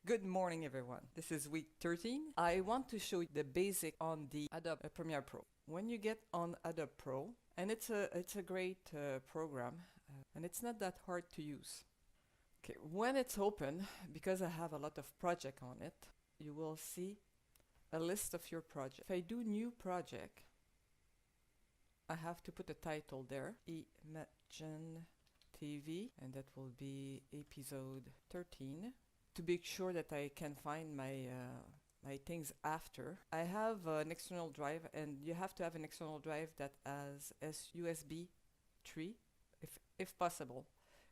Good morning, everyone. This is week 13. I want to show you the basic on the Adobe Premiere Pro. When you get on Adobe Pro, and it's a great program, and it's not that hard to use. Okay, when it's open, because I have a lot of project on it, you will see a list of your project. If I do new project, I have to put a title there, Imagen TV, and that will be episode 13. To be sure that I can find my things after. I have an external drive, and you have to have an external drive that has USB 3 if possible,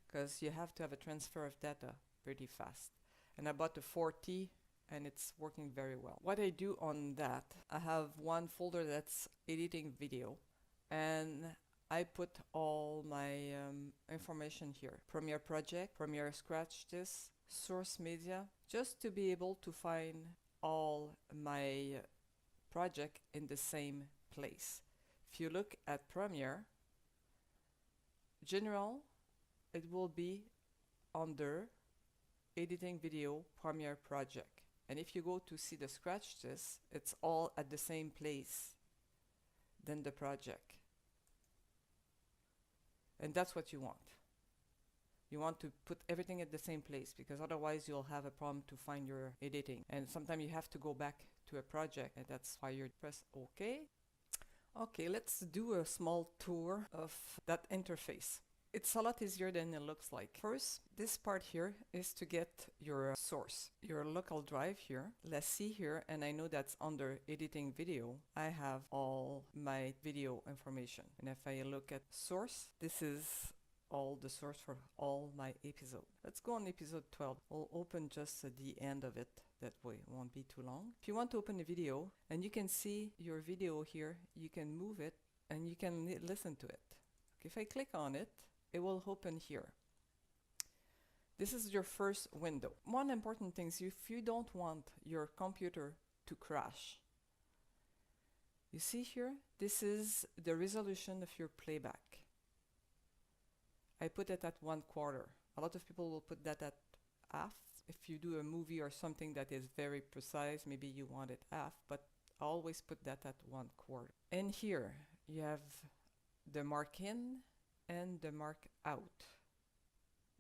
because you have to have a transfer of data pretty fast. And I bought a 40 and it's working very well. What I do on that, I have one folder that's editing video, and I put all my information here. Premiere project, Premiere scratch this, source media, just to be able to find all my project in the same place. If you look at Premiere, general, it will be under editing video Premiere project. And if you go to see the scratch this, it's all at the same place than the project. And that's what you want. You want to put everything at the same place, because otherwise you'll have a problem to find your editing. And sometimes you have to go back to a project, and that's why you press OK. Okay, let's do a small tour of that interface. It's a lot easier than it looks like. First, this part here is to get your source, your local drive here. Let's see here, and I know that's under editing video. I have all my video information. And if I look at source, this is all the source for all my episode. Let's go on episode 12. We'll open just at the end of it. That way it won't be too long. If you want to open a video and you can see your video here, you can move it and you can listen to it. Okay, if I click on it, it will open here. This is your first window. One important thing is, if you don't want your computer to crash, you see here, this is the resolution of your playback. I put it at 1/4. A lot of people will put that at half. If you do a movie or something that is very precise, maybe you want it half, but I always put that at 1/4. And here you have the mark in and the mark out.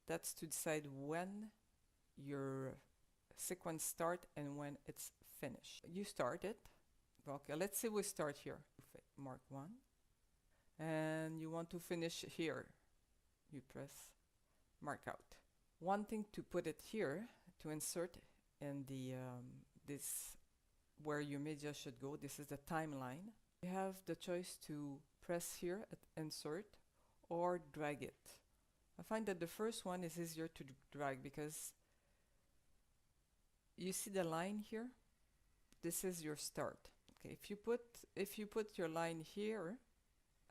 That's to decide when your sequence start and when it's finished. You start it. Okay, let's say we start here. Mark 1. And you want to finish here. You press mark out. One thing to put it here, to insert in the this where your media should go, this is the timeline. You have the choice to press here at insert or drag it. I find that the first one is easier to drag, because you see the line here. This is your start. Okay, if you put your line here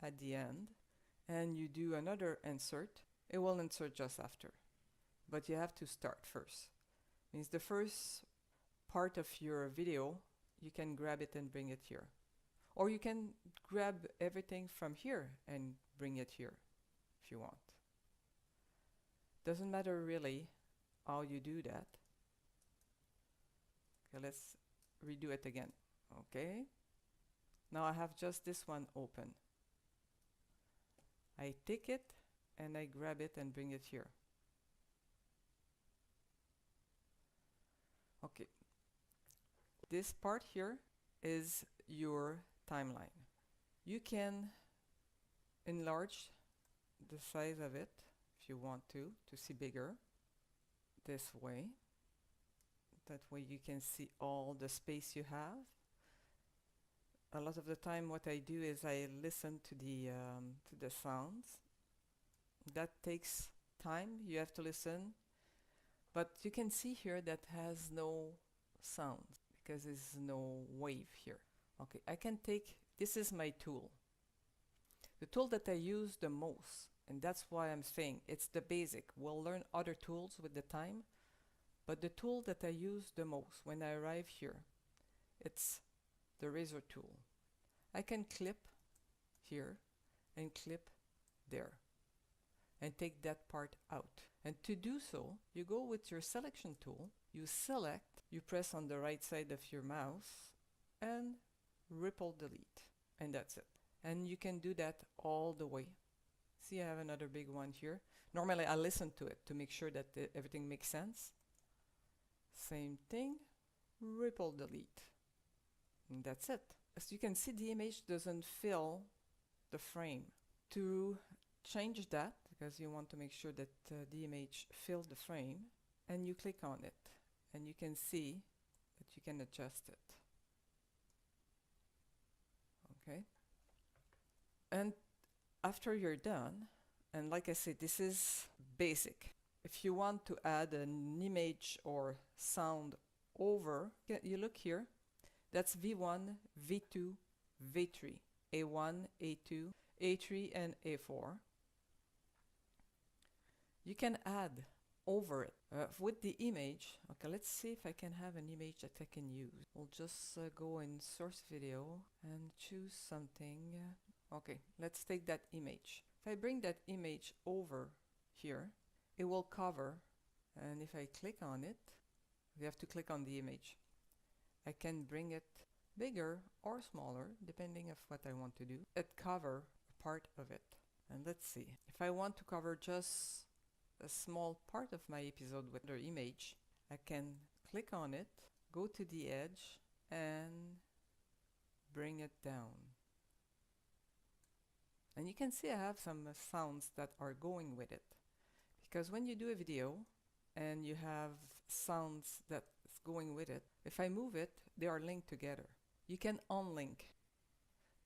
at the end and you do another insert, it will insert just after. But you have to start first. Means the first part of your video, you can grab it and bring it here. Or you can grab everything from here and bring it here if you want. Doesn't matter really how you do that. Okay, let's redo it again. Okay. Now I have just this one open. I take it and I grab it and bring it here. Okay. This part here is your timeline. You can enlarge the size of it if you want to see bigger. This way. That way you can see all the space you have. A lot of the time what I do is I listen to the sounds. That takes time. You have to listen. But you can see here that has no sound because there's no wave here. Okay, I can take, this is my tool. The tool that I use the most, and that's why I'm saying it's the basic. We'll learn other tools with the time, but the tool that I use the most when I arrive here, it's the razor tool. I can clip here and clip there and take that part out. And to do so, you go with your selection tool you select, you press on the right side of your mouse and ripple delete, and that's it. And you can do that all the way. See, I have another big one here. Normally I listen to it to make sure that everything makes sense. Same thing, ripple delete, and that's it. As you can see, the image doesn't fill the frame. To change that, because you want to make sure that the image fills the frame, and you click on it, and you can see that you can adjust it. Okay, and after you're done, and like I said, this is basic. If you want to add an image or sound over, you look here, that's V1, V2, V3, A1, A2, A3, and A4. You can add over it with the image. Okay, let's see if I can have an image that I can use. We'll just go in source video and choose something. Okay, let's take that image. If I bring that image over here, it will cover, and if I click on it, you have to click on the image. I can bring it bigger or smaller depending of what I want to do. It cover a part of it. And let's see, if I want to cover just a small part of my episode with the image, I can click on it, go to the edge and bring it down. And you can see I have some sounds that are going with it, because when you do a video and you have sounds that's going with it, if I move it, they are linked together. You can unlink.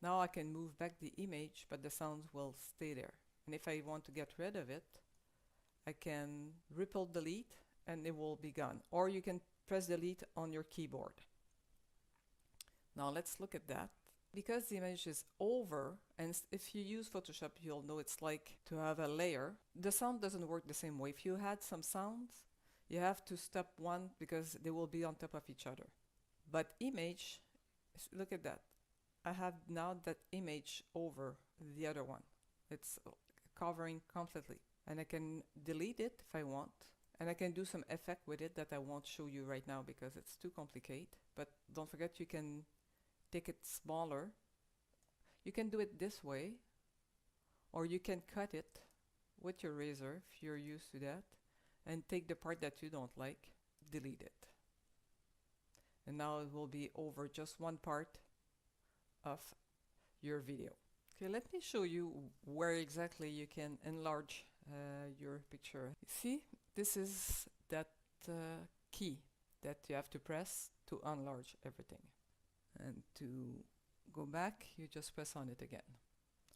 Now I can move back the image, but the sounds will stay there. And if I want to get rid of it, I can ripple delete and it will be gone. Or you can press delete on your keyboard. Now let's look at that. Because the image is over, and if you use Photoshop, you'll know it's like to have a layer. The sound doesn't work the same way. If you had some sounds, you have to stop one because they will be on top of each other. But image, look at that. I have now that image over the other one. It's covering completely. And I can delete it if I want. And I can do some effect with it that I won't show you right now because it's too complicated. But don't forget, you can take it smaller. You can do it this way, or you can cut it with your razor if you're used to that, and take the part that you don't like, delete it. And now it will be over just one part of your video. Okay, let me show you where exactly you can enlarge your picture. See, this is that key that you have to press to enlarge everything. And to go back, you just press on it again.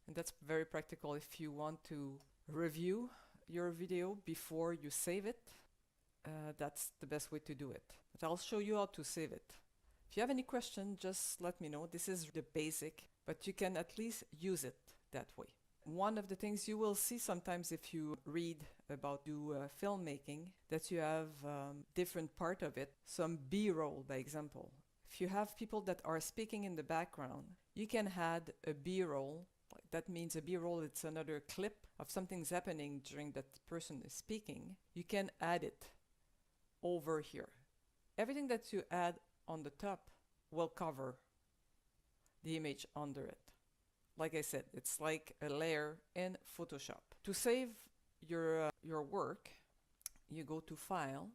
And that's very practical if you want to review your video before you save it. That's the best way to do it. But I'll show you how to save it. If you have any question, just let me know. This is the basic, but you can at least use it that way. One of the things you will see sometimes if you read about filmmaking, that you have different part of it, some B-roll, by example. If you have people that are speaking in the background, you can add a B-roll. That means a B-roll, it's another clip of something's happening during that person is speaking. You can add it over here. Everything that you add on the top will cover the image under it. Like I said, it's like a layer in Photoshop. To save your work, you go to File,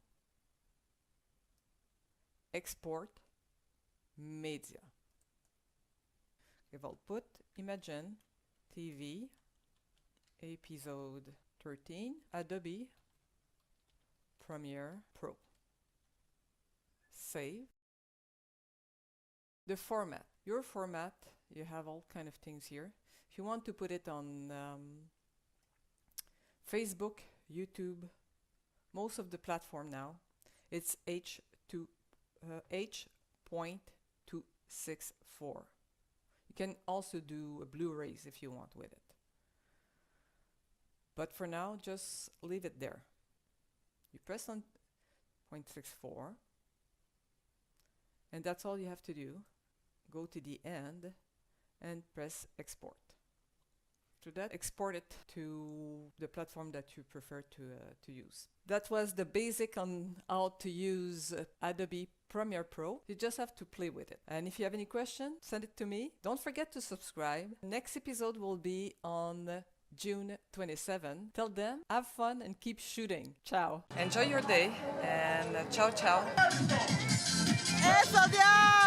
Export, Media. I'll put Imagen TV, episode 13, Adobe Premiere Pro. Save. The format. Your format, you have all kind of things here. If you want to put it on Facebook, YouTube, most of the platform now, it's H.264. You can also do Blu-rays if you want with it. But for now, just leave it there. You press on 0.64, and that's all you have to do. Go to the end and press export. After that, export it to the platform that you prefer to use. That was the basic on how to use Adobe Premiere Pro. You just have to play with it. And if you have any questions, send it to me. Don't forget to subscribe. Next episode will be on June 27. Till then, have fun and keep shooting. Ciao. Enjoy your day and ciao ciao. Eso, Dios!